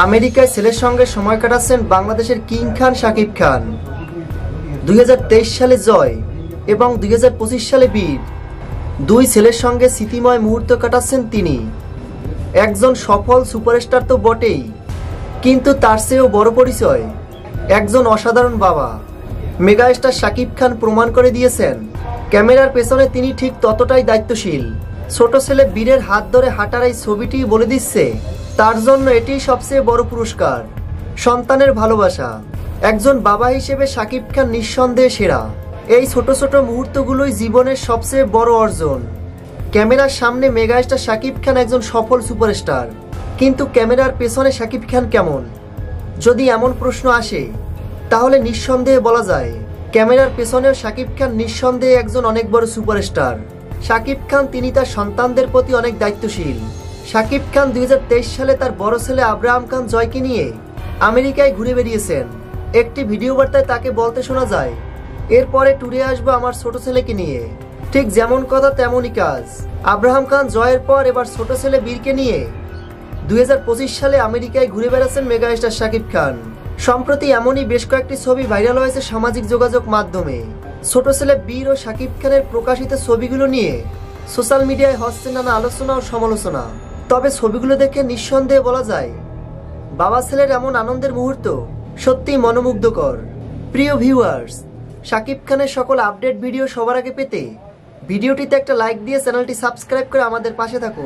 আমেরিকায় ছেলের সঙ্গে সময় কাটাচ্ছেন বাংলাদেশের কিং খান শাকিব খান। 2023 সালে জয় এবং 2025 সালে বীর, দুই ছেলের সঙ্গে স্মৃতিময় মুহূর্ত কাটাচ্ছেন তিনি। একজন সফল সুপারস্টার তো বটেই, কিন্তু তার চেয়েও বড় পরিচয় একজন অসাধারণ বাবা। মেগাস্টার শাকিব খান প্রমাণ করে দিয়েছেন ক্যামেরার পেছনে তিনি ঠিক ততটাই দায়িত্বশীল। ছোট ছেলে বীরের হাত ধরে হাঁটার এই ছবিটি বলে দিচ্ছে তার জন্য এটি সবচেয়ে বড় পুরস্কার, সন্তানের ভালোবাসা। একজন বাবা হিসেবে শাকিব খান নিঃসন্দেহে সেরা। এই ছোট ছোট মুহূর্তগুলোই জীবনের সবচেয়ে বড় অর্জন। ক্যামেরার সামনে মেগাস্টার শাকিব খান একজন সফল সুপারস্টার, কিন্তু ক্যামেরার পেছনে শাকিব খান কেমন? যদি এমন প্রশ্ন আসে তাহলে নিঃসন্দেহে বলা যায় ক্যামেরার পেছনেও শাকিব খান নিঃসন্দেহে একজন অনেক বড় সুপারস্টার। শাকিব খান তিনি তার সন্তানদের প্রতি অনেক দায়িত্বশীল। শাকিব খান 2023 সালে তার বড় ছেলে আব্রাহাম খান জয়কে নিয়ে আমেরিকায় ঘুরে বেরিয়েছেন। একটি ভিডিও বার্তায় তাকে বলতে শোনা যায়, এরপরে ট্যুরে আসবো আমার ছোট ছেলেকে নিয়ে। ঠিক যেমন কথা তেমনই কাজ। আব্রাহাম খান জয়ের পর এবার ছোট ছেলে বীরকে নিয়ে 2025 সালে আমেরিকায় ঘুরে বেড়াচ্ছেন মেগাস্টার শাকিব খান। সম্প্রতি এমনই বেশ কয়েকটি ছবি ভাইরাল হয়েছে সামাজিক যোগাযোগ মাধ্যমে। ছোট ছেলে বীর ও শাকিব খানের প্রকাশিত ছবিগুলো নিয়ে সোশ্যাল মিডিয়ায় হচ্ছে নানা আলোচনা ও সমালোচনা। তবে ছবিগুলো দেখে নিঃসন্দেহে বলা যায় বাবা ছেলের এমন আনন্দের মুহূর্ত সত্যিই মনোমুগ্ধকর। প্রিয় ভিউয়ার্স, শাকিব খানের সকল আপডেট ভিডিও সবার আগে পেতে ভিডিওটিতে একটা লাইক দিয়ে চ্যানেলটি সাবস্ক্রাইব করে আমাদের পাশে থাকুন।